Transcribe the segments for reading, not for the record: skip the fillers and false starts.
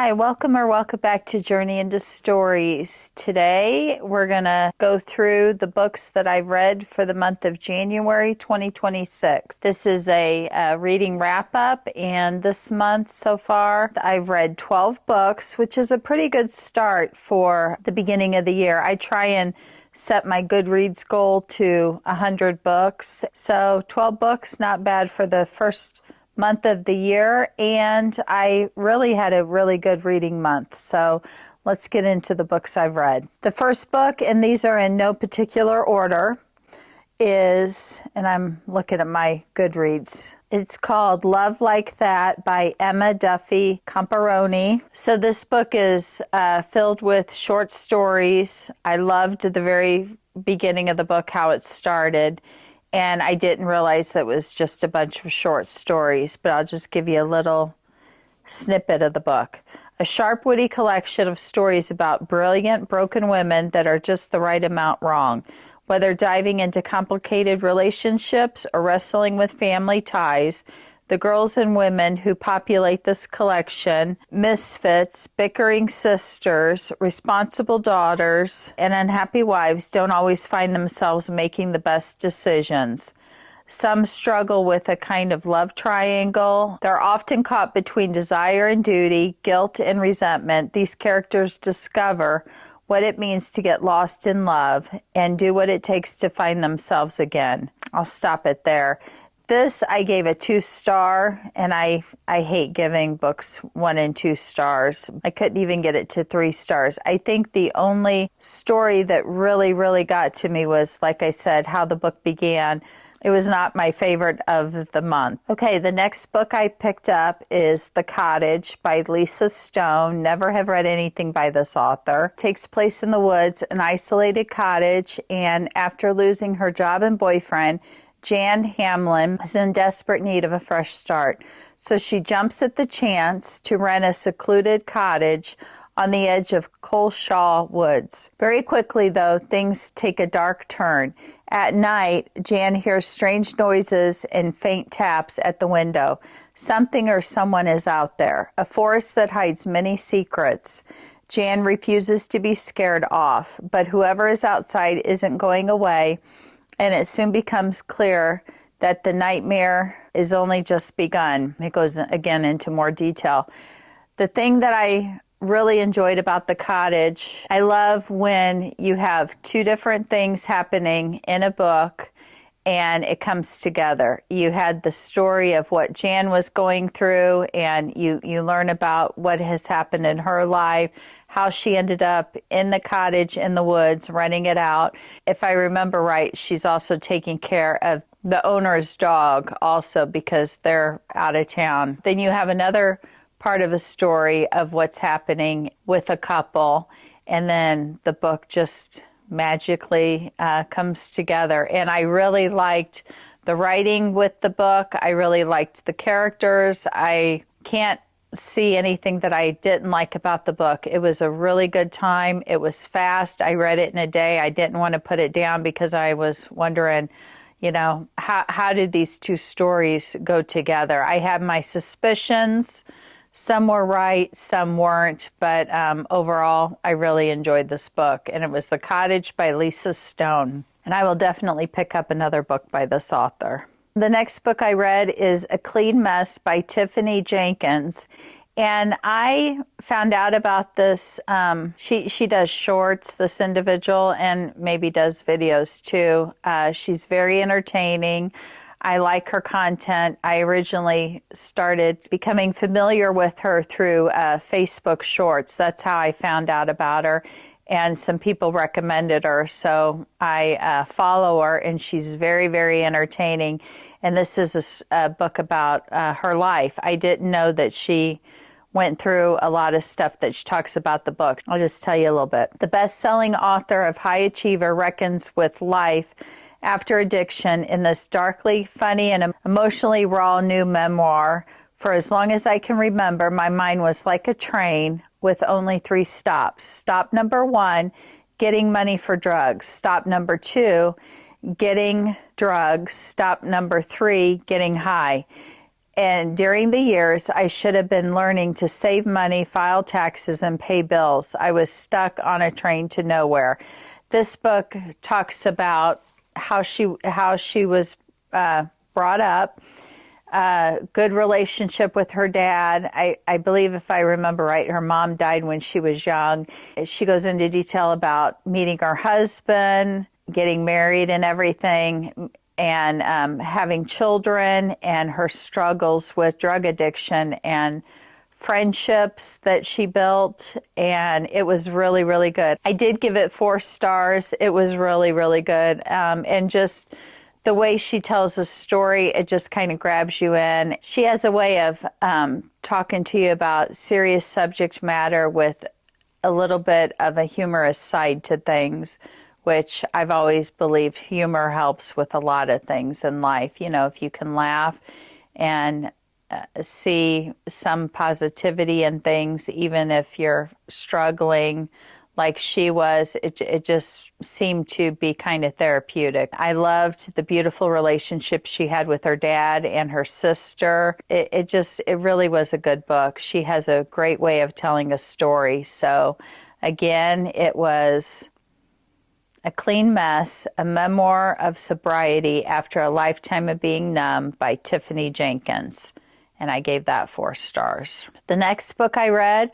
Hi, welcome back to Journey into Stories. Today we're going to go through the books that I've read for the month of January 2026. This is a reading wrap-up, and this month so far I've read 12 books, which is a pretty good start for the beginning of the year. I try and set my Goodreads goal to 100 books. So 12 books, not bad for the first month of the year, and I really had a really good reading month. So let's get into the books I've read. The first book, and these are in no particular order, is, and I'm looking at my Goodreads, it's called Love Like That by Emma Duffy Compari. So this book is filled with short stories. I loved the very beginning of the book, how it started. And I didn't realize that it was just a bunch of short stories, but I'll just give you a little snippet of the book. A sharp, witty collection of stories about brilliant, broken women that are just the right amount wrong. Whether diving into complicated relationships or wrestling with family ties, the girls and women who populate this collection, misfits, bickering sisters, responsible daughters, and unhappy wives, don't always find themselves making the best decisions. Some struggle with a kind of love triangle. They're often caught between desire and duty, guilt and resentment. These characters discover what it means to get lost in love and do what it takes to find themselves again. I'll stop it there. This I gave a 2-star, and I hate giving books 1 and 2 stars. I couldn't even get it to 3 stars. I think the only story that really got to me was, like I said, how the book began. It was not my favorite of the month. Okay, the next book I picked up is The Cottage by Lisa Stone. Never have read anything by this author. Takes place in the woods, an isolated cottage, and after losing her job and boyfriend, Jan Hamlin is in desperate need of a fresh start. So she jumps at the chance to rent a secluded cottage on the edge of Coleshaw Woods. Very quickly, though, things take a dark turn. At night, Jan hears strange noises and faint taps at the window. Something or someone is out there. A forest that hides many secrets. Jan refuses to be scared off, but whoever is outside isn't going away, and it soon becomes clear that the nightmare is only just begun. It goes again into more detail. The thing that I really enjoyed about The Cottage, I love when you have 2 different things happening in a book and it comes together. You had the story of what Jan was going through, and you learn about what has happened in her life, how she ended up in the cottage in the woods, renting it out. If I remember right, she's also taking care of the owner's dog also because they're out of town. Then you have another part of a story of what's happening with a couple, and then the book just magically comes together. And I really liked the writing with the book. I really liked the characters. I can't see anything that I didn't like about the book. It was a really good time. It was fast. I read it in a day. I didn't want to put it down because I was wondering, how did these 2 stories go together? I had my suspicions. Some were right, some weren't, but overall, I really enjoyed this book, and it was The Cottage by Lisa Stone, and I will definitely pick up another book by this author. The next book I read is A Clean Mess by Tiffany Jenkins, and I found out about this. She does shorts, this individual, and maybe does videos too. She's very entertaining. I like her content. I originally started becoming familiar with her through Facebook Shorts. That's how I found out about her, and some people recommended her, so I follow her, and she's very entertaining. And this is a book about her life. I didn't know that she went through a lot of stuff that she talks about the book. I'll just tell you a little bit. The best-selling author of High Achiever reckons with life after addiction in this darkly funny and emotionally raw new memoir. For as long as I can remember, my mind was like a train with only 3 stops. Stop number 1, getting money for drugs. Stop number 2, getting drugs. Stop number 3, getting high. And during the years, I should have been learning to save money, file taxes, and pay bills. I was stuck on a train to nowhere. This book talks about how she was brought up, good relationship with her dad. I believe, if I remember right, her mom died when she was young. She goes into detail about meeting her husband, getting married and everything, and having children, and her struggles with drug addiction and friendships that she built. And it was really, really good. I did give it 4 stars. It was really, really good. And just the way she tells the story, it just kind of grabs you in. She has a way of talking to you about serious subject matter with a little bit of a humorous side to things, which I've always believed humor helps with a lot of things in life. You know, if you can laugh and see some positivity in things, even if you're struggling like she was, it just seemed to be kind of therapeutic. I loved the beautiful relationship she had with her dad and her sister. It really was a good book. She has a great way of telling a story. So again, it was A Clean Mess, a memoir of sobriety after a lifetime of being numb by Tiffany Jenkins. And I gave that 4 stars. The next book I read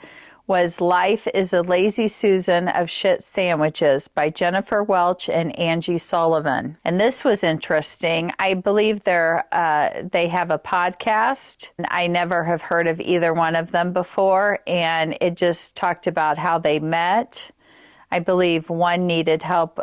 was Life is a Lazy Susan of Shit Sandwiches by Jennifer Welch and Angie Sullivan. And this was interesting. I believe they have a podcast. I never have heard of either one of them before. And it just talked about how they met. I believe one needed help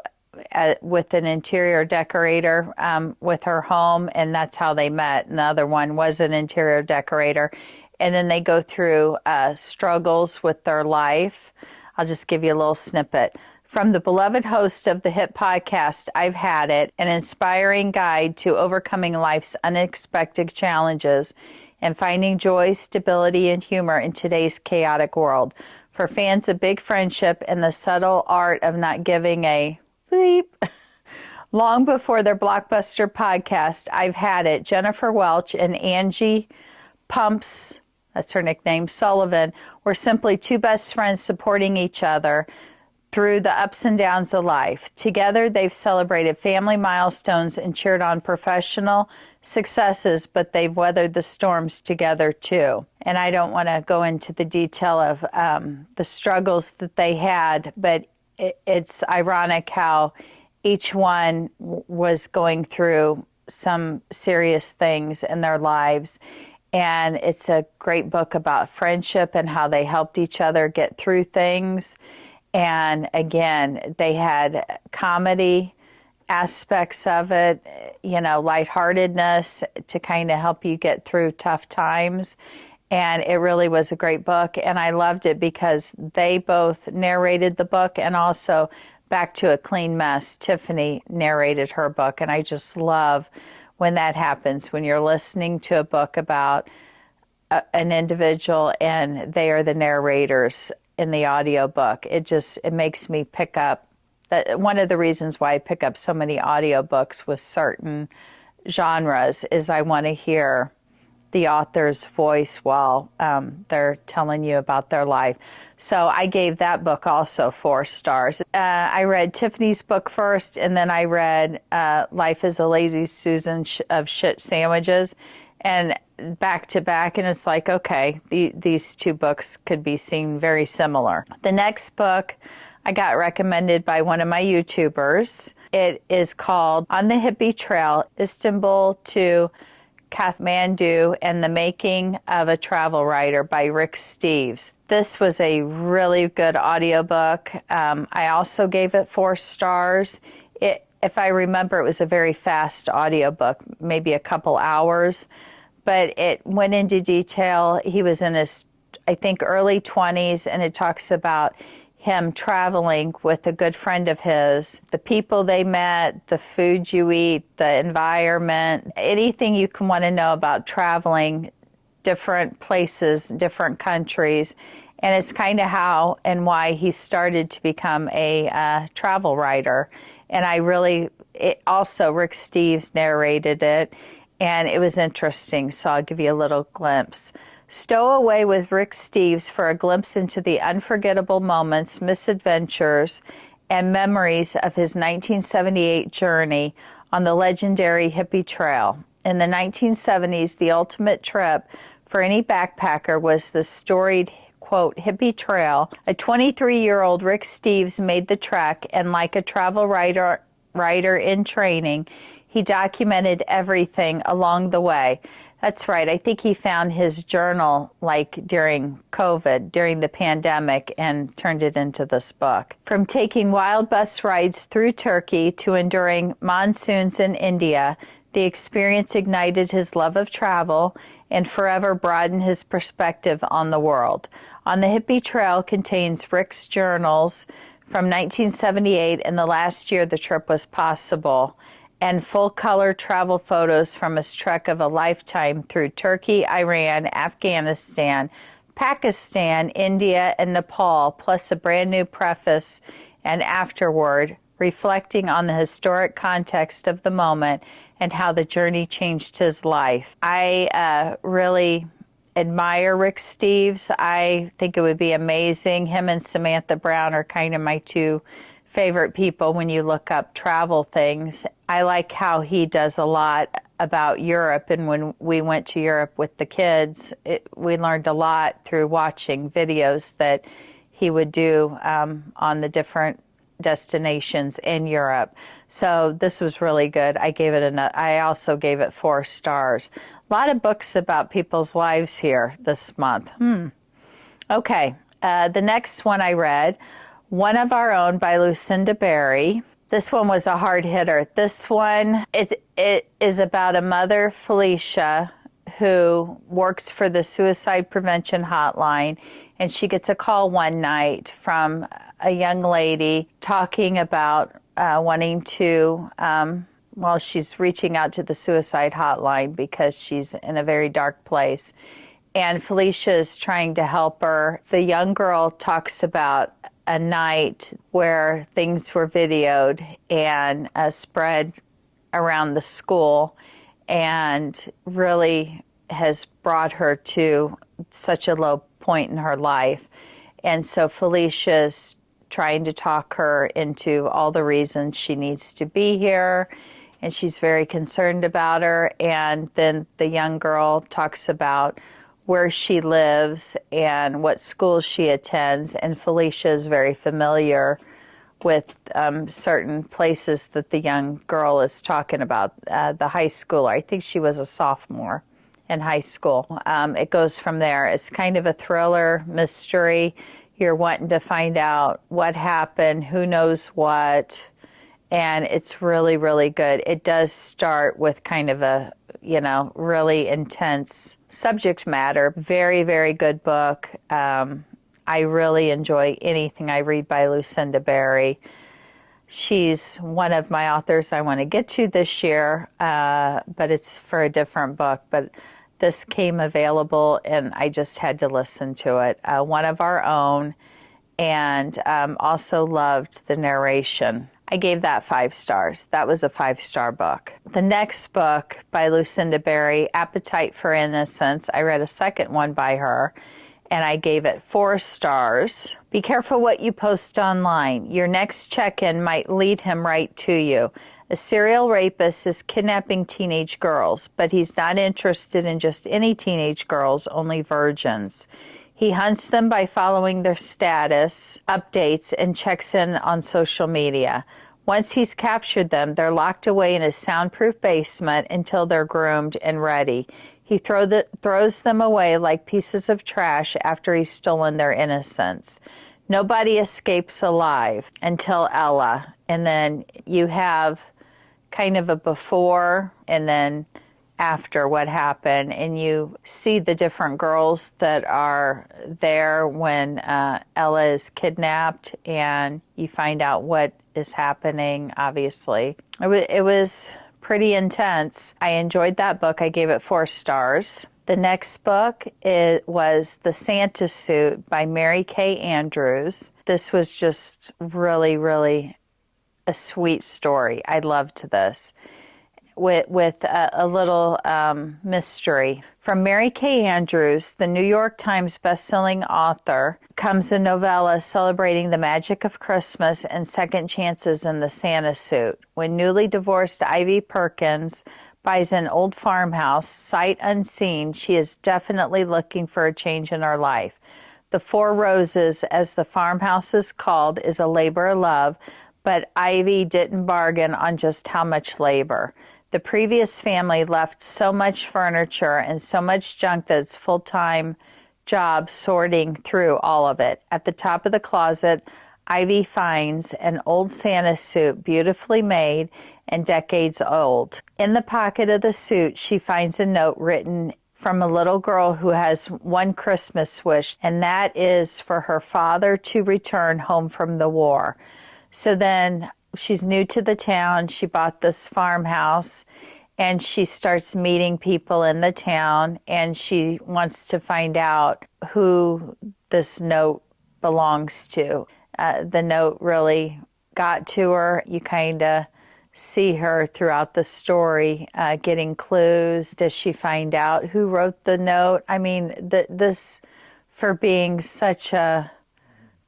with an interior decorator with her home, and that's how they met. And the other one was an interior decorator. And then they go through struggles with their life. I'll just give you a little snippet. From the beloved host of the hit podcast, I've Had It, an inspiring guide to overcoming life's unexpected challenges and finding joy, stability, and humor in today's chaotic world. For fans of big friendship and the subtle art of not giving a bleep. Long before their blockbuster podcast, I've Had It, Jennifer Welch and Angie Pumps, that's her nickname, Sullivan, were simply 2 best friends supporting each other through the ups and downs of life. Together, they've celebrated family milestones and cheered on professional successes, but they've weathered the storms together too. And I don't want to go into the detail of the struggles that they had, but it's ironic how each one was going through some serious things in their lives. And it's a great book about friendship and how they helped each other get through things. And again, they had comedy aspects of it, you know, lightheartedness to kind of help you get through tough times. And it really was a great book. And I loved it because they both narrated the book, and also Back to a Clean Mess, Tiffany narrated her book. And I just love when that happens, when you're listening to a book about an individual and they are the narrators in the audiobook. It makes me pick up. One of the reasons why I pick up so many audiobooks with certain genres is I want to hear the author's voice while they're telling you about their life. So I gave that book also 4 stars. I read Tiffany's book first, and then I read Life is a Lazy Susan of Shit Sandwiches, and back to back, and it's like, okay, these 2 books could be seen very similar. The next book I got recommended by one of my YouTubers. It is called On the Hippie Trail, Istanbul to Kathmandu and the Making of a Travel Writer by Rick Steves. This was a really good audiobook. I also gave it 4 stars. If I remember, it was a very fast audiobook, maybe a couple hours, but it went into detail. He was in his, I think, early 20s, and it talks about him traveling with a good friend of his, the people they met, the food you eat, the environment, anything you can want to know about traveling different places, different countries. And it's kind of how and why he started to become a travel writer. And also Rick Steves narrated it. and it was interesting, so I'll give you a little glimpse. Stow away with Rick Steves for a glimpse into the unforgettable moments, misadventures, and memories of his 1978 journey on the legendary Hippie Trail. In the 1970s, the ultimate trip for any backpacker was the storied, quote, Hippie Trail. A 23-year-old Rick Steves made the trek, and like a travel writer in training, he documented everything along the way. That's right. I think he found his journal like during COVID, during the pandemic, and turned it into this book. From taking wild bus rides through Turkey to enduring monsoons in India, the experience ignited his love of travel and forever broadened his perspective on the world. On the Hippie Trail contains Rick's journals from 1978 and the last year the trip was possible, and full-color travel photos from his trek of a lifetime through Turkey, Iran, Afghanistan, Pakistan, India, and Nepal, plus a brand new preface and afterword reflecting on the historic context of the moment and how the journey changed his life. I really admire Rick Steves. I think it would be amazing. Him and Samantha Brown are kind of my two favorite people when you look up travel things. I like how he does a lot about Europe, and when we went to Europe with the kids, we learned a lot through watching videos that he would do on the different destinations in Europe. So this was really good. I also gave it 4 stars. A lot of books about people's lives here this month. Okay, the next one I read, One of Our Own by Lucinda Berry. This one was a hard hitter. This one, it is about a mother, Felicia, who works for the suicide prevention hotline, and she gets a call one night from a young lady talking about wanting to, she's reaching out to the suicide hotline because she's in a very dark place. And Felicia is trying to help her. The young girl talks about a night where things were videoed and spread around the school, and really has brought her to such a low point in her life. And so Felicia's trying to talk her into all the reasons she needs to be here, and she's very concerned about her. And then the young girl talks about where she lives and what school she attends, and Felicia is very familiar with certain places that the young girl is talking about. The high schooler, I think she was a sophomore in high school. It goes from there. It's kind of a thriller mystery. You're wanting to find out what happened, who knows what, and it's really, really good. It does start with kind of a, really intense subject matter. Very, very good book. I really enjoy anything I read by Lucinda Berry. She's one of my authors I want to get to this year, but it's for a different book. But this came available, and I just had to listen to it. One of Our Own, and also loved the narration. I gave that 5 stars. That was a 5-star book. The next book by Lucinda Berry, Appetite for Innocence. I read a second one by her, and I gave it 4 stars. Be careful what you post online. Your next check-in might lead him right to you. A serial rapist is kidnapping teenage girls, but he's not interested in just any teenage girls, only virgins. He hunts them by following their status updates and checks in on social media. Once he's captured them, they're locked away in a soundproof basement until they're groomed and ready. He throws them away like pieces of trash after he's stolen their innocence. Nobody escapes alive until Ella. And then you have kind of a before and then after what happened, and you see the different girls that are there when Ella is kidnapped, and you find out what is happening, obviously. It was pretty intense. I enjoyed that book. I gave it 4 stars. The next book was The Santa Suit by Mary Kay Andrews. This was just really, really a sweet story. I loved this. with a little mystery. From Mary Kay Andrews, the New York Times bestselling author, comes a novella celebrating the magic of Christmas and second chances in the Santa suit. When newly divorced Ivy Perkins buys an old farmhouse, sight unseen, she is definitely looking for a change in her life. The Four Roses, as the farmhouse is called, is a labor of love, but Ivy didn't bargain on just how much labor. The previous family left so much furniture and so much junk that it's full-time job sorting through all of it. At the top of the closet, Ivy finds an old Santa suit, beautifully made and decades old. In the pocket of the suit, she finds a note written from a little girl who has one Christmas wish, and that is for her father to return home from the war. So then she's new to the town. She bought this farmhouse, and she starts meeting people in the town, and she wants to find out who this note belongs to. The note really got to her. You kind of see her throughout the story getting clues. Does she find out who wrote the note? I mean, this, for being such a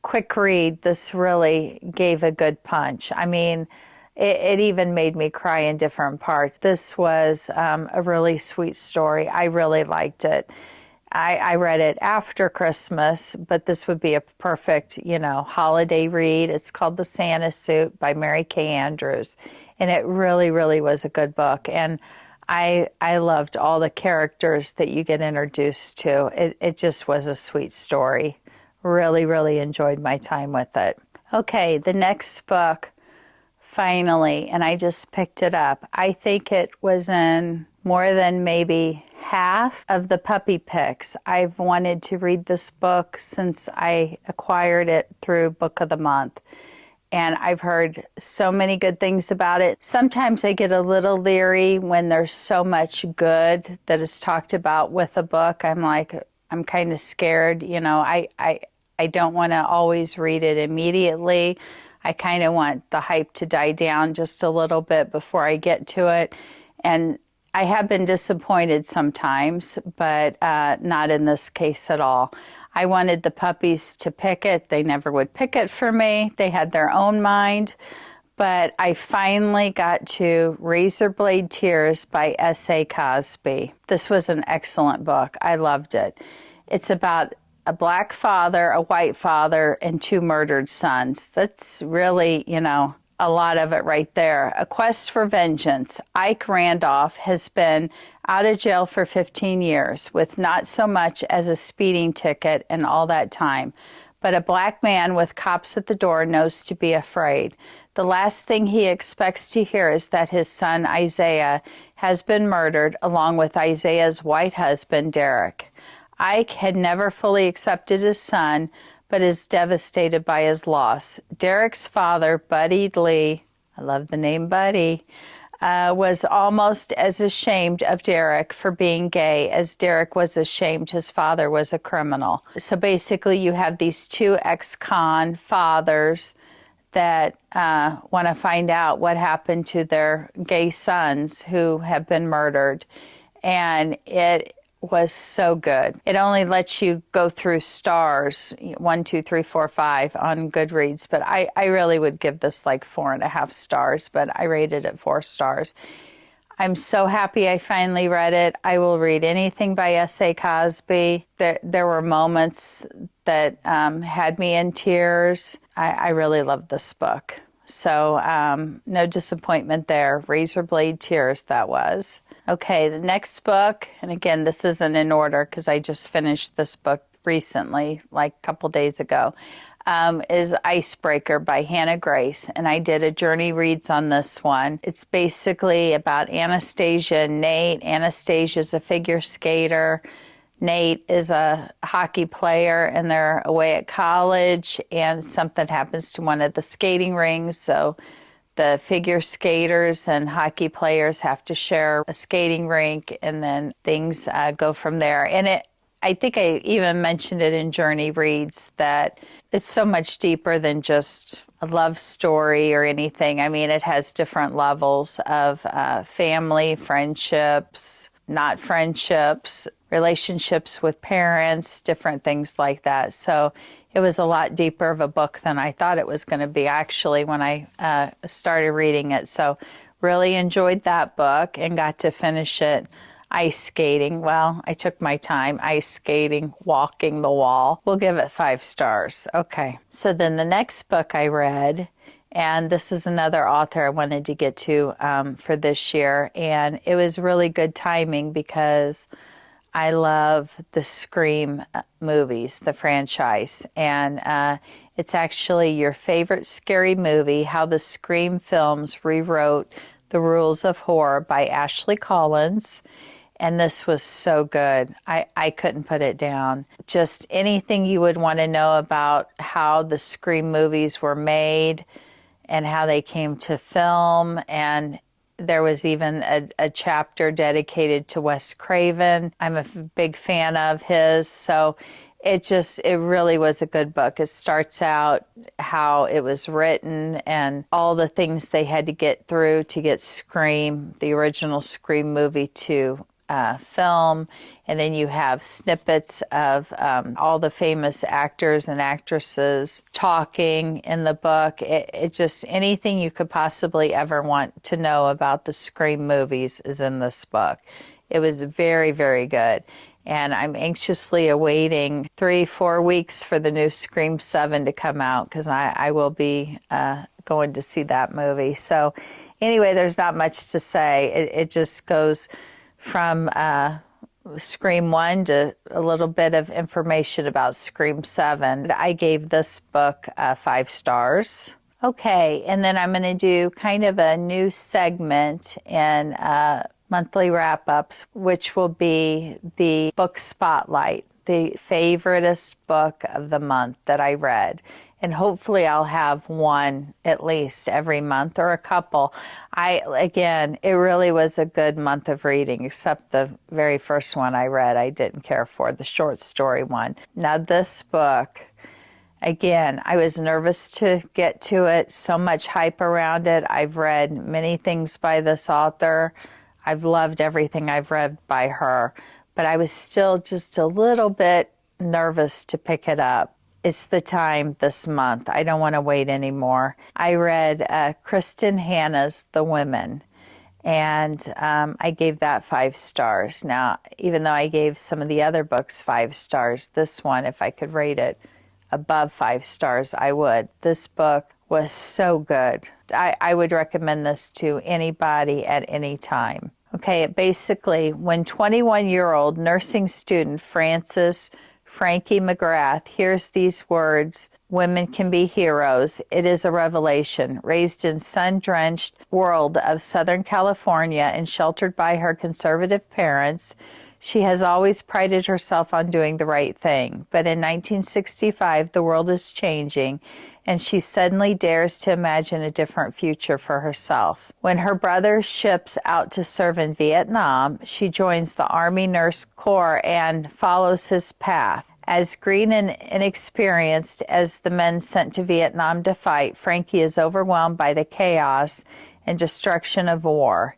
quick read, this really gave a good punch. I mean, it even made me cry in different parts. This was a really sweet story. I really liked it. I read it after Christmas, but this would be a perfect, holiday read. It's called The Santa Suit by Mary Kay Andrews, and it really, really was a good book. And I loved all the characters that you get introduced to. It just was a sweet story. Really, really enjoyed my time with it. Okay, the next book, finally, and I just picked it up. I think it was in more than maybe half of the puppy picks. I've wanted to read this book since I acquired it through Book of the Month. And I've heard so many good things about it. Sometimes I get a little leery when there's so much good that is talked about with a book. I'm kind of scared. I don't want to always read it immediately. I kind of want the hype to die down just a little bit before I get to it. And I have been disappointed sometimes, but not in this case at all. I wanted the puppies to pick it. They never would pick it for me. They had their own mind. But I finally got to Razorblade Tears by S.A. Cosby. This was an excellent book. I loved it. It's about a black father, a white father, and two murdered sons. That's really, a lot of it right there. A quest for vengeance. Ike Randolph has been out of jail for 15 years with not so much as a speeding ticket in all that time. But a black man with cops at the door knows to be afraid. The last thing he expects to hear is that his son Isaiah has been murdered along with Isaiah's white husband Derek. Ike had never fully accepted his son, but is devastated by his loss. Derek's father, Buddy Lee, I love the name Buddy, was almost as ashamed of Derek for being gay as Derek was ashamed his father was a criminal. So basically you have these two ex-con fathers that want to find out what happened to their gay sons who have been murdered. And it was so good. It only lets you go through stars, 1, 2, 3, 4, 5 on Goodreads, but I really would give this like 4.5 stars, but I rated it 4 stars. I'm so happy I finally read it. I will read anything by S.A. Cosby. There were moments that had me in tears. I really loved this book. So no disappointment there. Razorblade Tears, that was. Okay, the next book, and again, this isn't in order because I just finished this book recently, like a couple days ago, is Icebreaker by Hannah Grace, and I did a Journey Reads on this one. It's basically about Anastasia and Nate. Anastasia's a figure skater. Nate is a hockey player, and they're away at college, and something happens to one of the skating rings, so the figure skaters and hockey players have to share a skating rink, and then things go from there. And I think I even mentioned it in Journey Reads that it's so much deeper than just a love story or anything. I mean, it has different levels of family, friendships, not friendships, relationships with parents, different things like that. So it was a lot deeper of a book than I thought it was going to be actually when I started reading it. So really enjoyed that book and got to finish it ice skating. Well, I took my time ice skating, walking the wall. We'll give it 5 stars. Okay. So then the next book I read, and this is another author I wanted to get to for this year, and it was really good timing because I love the Scream movies, the franchise, and it's actually your favorite scary movie, How the Scream Films Rewrote the Rules of Horror by Ashley Collins. And this was so good. I couldn't put it down. Just anything you would want to know about how the Scream movies were made and how they came to film. And there was even a chapter dedicated to Wes Craven. I'm a big fan of his. So it really was a good book. It starts out how it was written and all the things they had to get through to get Scream, the original Scream movie, to film, and then you have snippets of all the famous actors and actresses talking in the book. It just, anything you could possibly ever want to know about the Scream movies is in this book. It was very, very good. And I'm anxiously awaiting 3-4 weeks for the new Scream 7 to come out because I will be going to see that movie. So anyway, there's not much to say. It just goes from Scream 1 to a little bit of information about Scream 7. I gave this book 5 stars. Okay, and then I'm going to do kind of a new segment in monthly wrap-ups, which will be the book spotlight, the favoriteest book of the month that I read. And hopefully I'll have one at least every month or a couple. Again, it really was a good month of reading, except the very first one I read I didn't care for, the short story one. Now this book, again, I was nervous to get to it, so much hype around it. I've read many things by this author. I've loved everything I've read by her, but I was still just a little bit nervous to pick it up. It's the time this month. I don't want to wait anymore. I read Kristin Hannah's The Women, and I gave that 5 stars. Now, even though I gave some of the other books 5 stars, this one, if I could rate it above 5 stars, I would. This book was so good. I would recommend this to anybody at any time. Okay, basically, when 21-year-old nursing student Frankie McGrath hears these words, "Women can be heroes," it is a revelation. Raised in sun-drenched world of Southern California and sheltered by her conservative parents, she has always prided herself on doing the right thing. But in 1965, the world is changing, and she suddenly dares to imagine a different future for herself. When her brother ships out to serve in Vietnam, she joins the Army Nurse Corps and follows his path. As green and inexperienced as the men sent to Vietnam to fight, Frankie is overwhelmed by the chaos and destruction of war.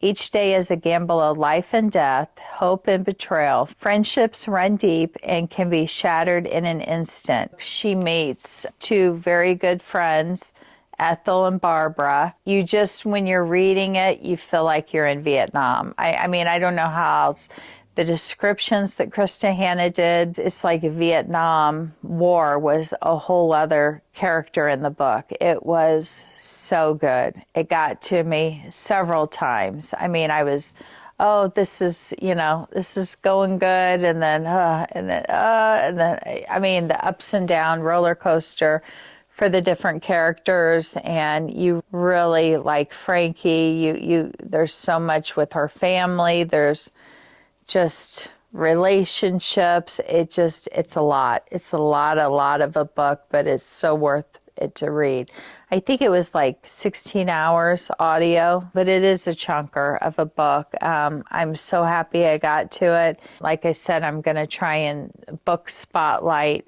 Each day is a gamble of life and death, hope and betrayal. Friendships run deep and can be shattered in an instant. She meets 2 very good friends, Ethel and Barbara. You just, when you're reading it, you feel like you're in Vietnam. I mean, I don't know how else. The descriptions that Kristin Hannah did, it's like Vietnam War was a whole other character in the book. It was so good. It got to me several times. I mean, I was, this is going good. And then, I mean, the ups and down roller coaster for the different characters, and you really like Frankie. There's so much with her family. There's just relationships. It's a lot. It's a lot of a book, but it's so worth it to read. I think it was like 16 hours audio, but it is a chunker of a book. I'm so happy I got to it. Like I said, I'm going to try and book spotlight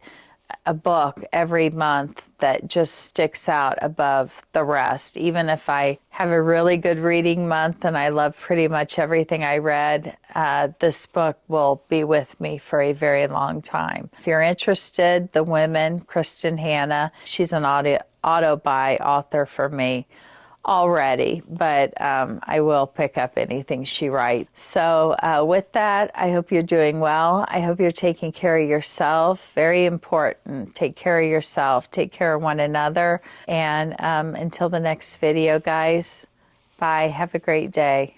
a book every month that just sticks out above the rest. Even if I have a really good reading month and I love pretty much everything I read, this book will be with me for a very long time. If you're interested, The Women, Kristin Hannah, she's an auto-buy author for me already, but I will pick up anything she writes. So with that, I hope you're doing well. I hope you're taking care of yourself. Very important. Take care of yourself. Take care of one another. And until the next video, guys, bye. Have a great day.